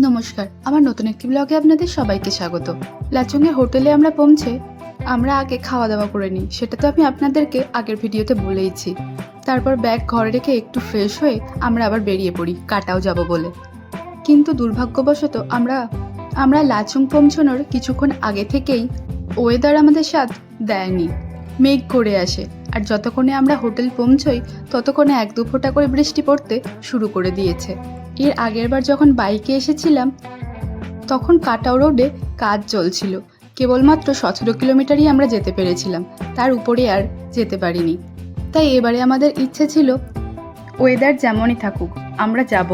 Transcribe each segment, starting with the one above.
নমস্কার, আমার নতুন একটি ব্লগে আপনাদের সবাইকে স্বাগত। লাচুংয়ের হোটেলে আমরা পৌঁছে আমরা আগে খাওয়া দাওয়া করে নিই, সেটা তো আমি আপনাদেরকে আগের ভিডিওতে বলেইছি। তারপর ব্যাগ ঘরে রেখে একটু ফ্রেশ হয়ে আমরা আবার বেরিয়ে পড়ি কাটাও যাব বলে। কিন্তু দুর্ভাগ্যবশত আমরা লাচুং পৌঁছানোর কিছুক্ষণ আগে থেকেই ওয়েদার আমাদের সাথ দেয়নি, মেঘ করে আসে। আর যতক্ষণে আমরা হোটেল পৌঁছই ততক্ষণে এক দু ফোঁটা করে বৃষ্টি পড়তে শুরু করে দিয়েছে। এর আগের বার যখন বাইকে এসেছিলাম তখন কাটাও রোডে কাজ চলছিল, কেবলমাত্র 17 কিলোমিটারই আমরা যেতে পেরেছিলাম, তার উপরে আর যেতে পারিনি। তাই এবারে আমাদের ইচ্ছে ছিল ওয়েদার যেমনই থাকুক আমরা যাব।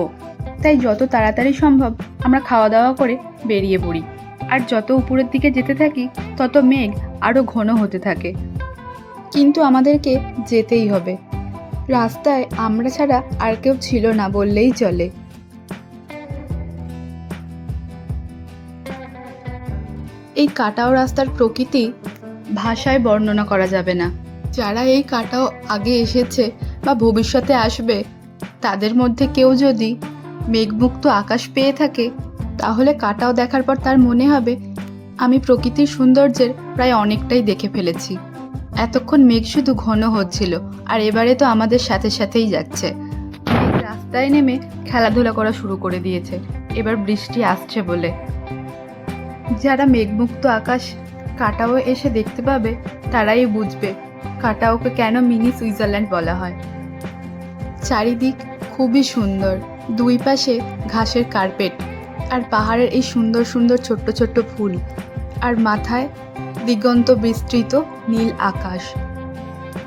তাই যত তাড়াতাড়ি সম্ভব আমরা খাওয়া দাওয়া করে বেরিয়ে পড়ি। আর যত উপরের দিকে যেতে থাকি তত মেঘ আরও ঘন হতে থাকে, কিন্তু আমাদেরকে যেতেই হবে। রাস্তায় আমরা ছাড়া আর কেউ ছিল না বললেই চলে। এই কাটাও রাস্তার প্রকৃতি ভাষায় বর্ণনা করা যাবে না। যারা এই কাটাও আগে এসেছে বা ভবিষ্যতে আসবে তাদের মধ্যে কেউ যদি মেঘমুক্ত আকাশ পেয়ে থাকে তাহলে কাটাও দেখার পর তার মনে হবে আমি প্রকৃতির সৌন্দর্যের প্রায় অনেকটাই দেখে ফেলেছি। এতক্ষণ মেঘ শুধু ঘন হচ্ছিল, আর এবারে তো আমাদের সাথে সাথেই যাচ্ছে। মেঘ রাস্তায় নেমে খেলাধুলা করা শুরু করে দিয়েছে এবার বৃষ্টি আসছে বলে। যারা মেঘমুক্ত আকাশ কাটাও এসে দেখতে পাবে তারাই বুঝবে কাটাওকে কেন মিনি সুইজারল্যান্ড বলা হয়। চারিদিক খুবই সুন্দর, দুই পাশে ঘাসের কার্পেট আর পাহাড়ের এই সুন্দর সুন্দর ছোট্ট ছোট্ট ফুল, আর মাথায় দিগন্ত বিস্তৃত নীল আকাশ,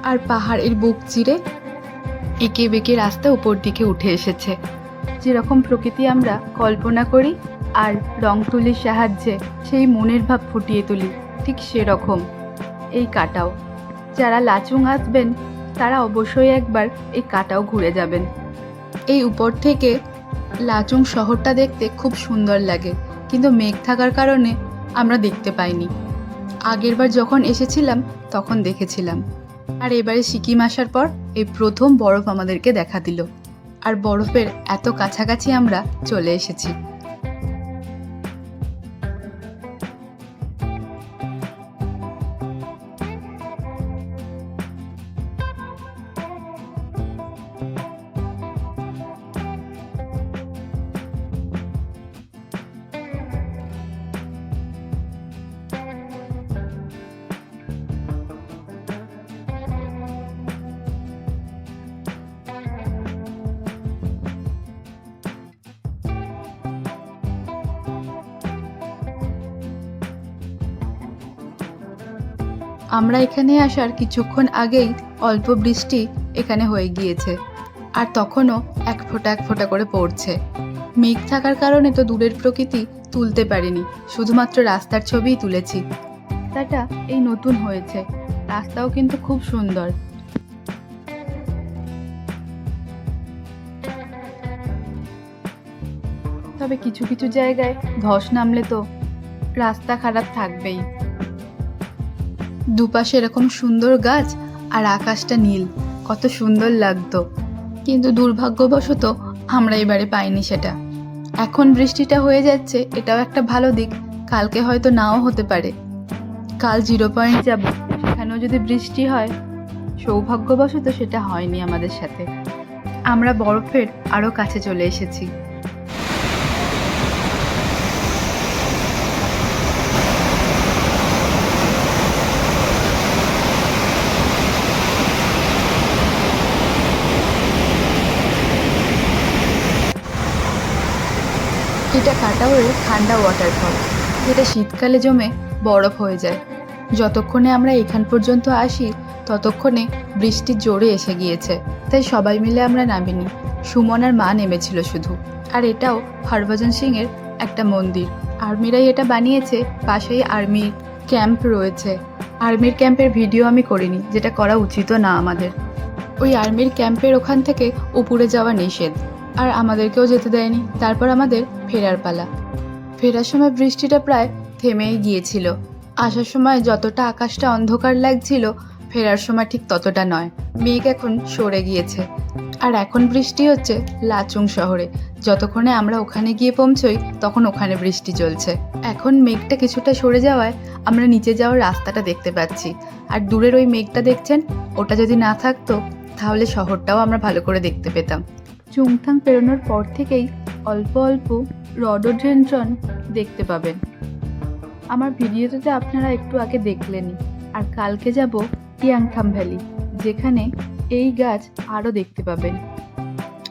আর পাহাড়ের বুক চিরে এঁকে বেঁকে রাস্তা উপর দিকে উঠে এসেছে। যেরকম প্রকৃতি আমরা কল্পনা করি আর রং তুলির সাহায্যে সেই মনের ভাব ফুটিয়ে তুলি, ঠিক সেরকম এই কাটাও। যারা লাচুং আসবেন তারা অবশ্যই একবার এই কাটাও ঘুরে যাবেন। এই উপর থেকে লাচুং শহরটা দেখতে খুব সুন্দর লাগে, কিন্তু মেঘ থাকার কারণে আমরা দেখতে পাইনি। আগেরবার যখন এসেছিলাম তখন দেখেছিলাম, আর এবারে সিকিম আসার পর এই প্রথম বরফ আমাদেরকে দেখা দিল, আর বরফের এত কাছাকাছি আমরা চলে এসেছি। আমরা এখানে আসার কিছুক্ষণ আগেই অল্প বৃষ্টি এখানে হয়ে গিয়েছে, আর তখনও এক ফোঁটা করে পড়ছে। মেঘ থাকার কারণে তো দূরের প্রকৃতি তুলতে পারিনি, শুধুমাত্র রাস্তার ছবিই তুলেছি। রাস্তাটা এই নতুন হয়েছে, রাস্তাও কিন্তু খুব সুন্দর। তবে কিছু কিছু জায়গায় ধস নামলে তো রাস্তা খারাপ থাকবেই। দুপাশে এরকম সুন্দর গাছ আর আকাশটা নীল, কত সুন্দর লাগতো, কিন্তু দুর্ভাগ্যবশত আমরা এবারে পাইনি সেটা। এখন বৃষ্টিটা হয়ে যাচ্ছে, এটাও একটা ভালো দিক, কালকে হয়তো নাও হতে পারে। কাল 0 পয়েন্ট যাব, সেখানেও যদি বৃষ্টি হয়। সৌভাগ্যবশত সেটা হয়নি আমাদের সাথে। আমরা বরফের আরও কাছে চলে এসেছি। এটা কাটাওয়ের ঠান্ডা ওয়াটারফল, যেটা শীতকালে জমে বরফ হয়ে যায়। যতক্ষণে আমরা এখান পর্যন্ত আসি ততক্ষণে বৃষ্টি জোরে এসে গিয়েছে, তাই সবাই মিলে আমরা নামিনি। সুমন আর মা নেমেছিল শুধু। আর এটাও হরভজন সিংয়ের একটা মন্দির, আর্মিরাই এটা বানিয়েছে। পাশেই আর্মির ক্যাম্প রয়েছে। আর্মির ক্যাম্পের ভিডিও আমি করিনি, যেটা করা উচিতও না আমাদের। ওই আর্মির ক্যাম্পের ওখান থেকে উপরে যাওয়া নিষেধ, আর আমাদেরকেও যেতে দেয়নি। তারপর আমাদের ফেরার পালা। ফেরার সময় বৃষ্টিটা প্রায় থেমেই গিয়েছিল। আসার সময় যতটা আকাশটা অন্ধকার লাগছিল, ফেরার সময় ঠিক ততটা নয়। মেঘ এখন সরে গিয়েছে আর এখন বৃষ্টি হচ্ছে লাচুং শহরে। যতক্ষণে আমরা ওখানে গিয়ে পৌঁছই তখন ওখানে বৃষ্টি চলছে। এখন মেঘটা কিছুটা সরে যাওয়ায় আমরা নিচে যাওয়ার রাস্তাটা দেখতে পাচ্ছি। আর দূরের ওই মেঘটা দেখছেন, ওটা যদি না থাকতো তাহলে শহরটাও আমরা ভালো করে দেখতে পেতাম। চুংথাং পেরোনোর পর থেকেই অল্প অল্প রডোডেনড্রন দেখতে পাবেন। আমার ভিডিওতে আপনারা একটু আগে দেখলেনই। আর কালকে যাব ইয়াংথাম ভ্যালি, যেখানে এই গাছ আরও দেখতে পাবেন।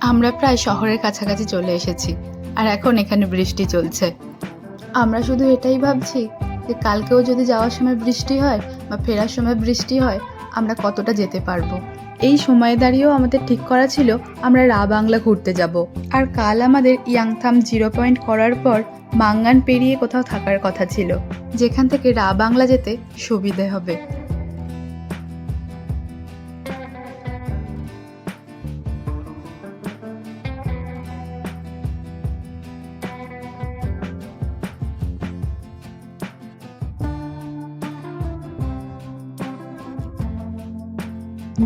আমরা প্রায় শহরের কাছাকাছি চলে এসেছি আর এখন এখানে বৃষ্টি চলছে। আমরা শুধু এটাই ভাবছি যে কালকেও যদি যাওয়ার সময় বৃষ্টি হয় বা ফেরার সময় বৃষ্টি হয় আমরা কতটা যেতে পারবো। এই সময়ে দাঁড়িয়েও আমাদের ঠিক করা ছিল আমরা রা বাংলা ঘুরতে যাব। আর কাল আমাদের ইয়াংথাম 0 পয়েন্ট করার পর মাঙ্গান পেরিয়ে কোথাও থাকার কথা ছিল, যেখান থেকে রা বাংলা যেতে সুবিধে হবে।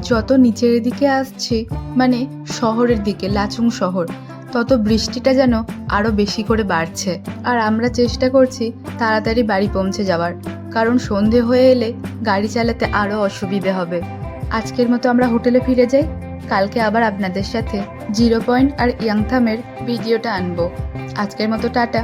যত নিচের দিকে আসছি, মানে শহরের দিকে, লাচুং শহর, তত বৃষ্টিটা যেন আরও বেশি করে বাড়ছে। আর আমরা চেষ্টা করছি তাড়াতাড়ি বাড়ি পৌঁছে যাওয়ার, কারণ সন্ধে হয়ে এলে গাড়ি চালাতে আরও অসুবিধে হবে। আজকের মতো আমরা হোটেলে ফিরে যাই। কালকে আবার আপনাদের সাথে 0 পয়েন্ট আর ইয়াংথামের ভিডিওটা আনবো। আজকের মতো টাটা।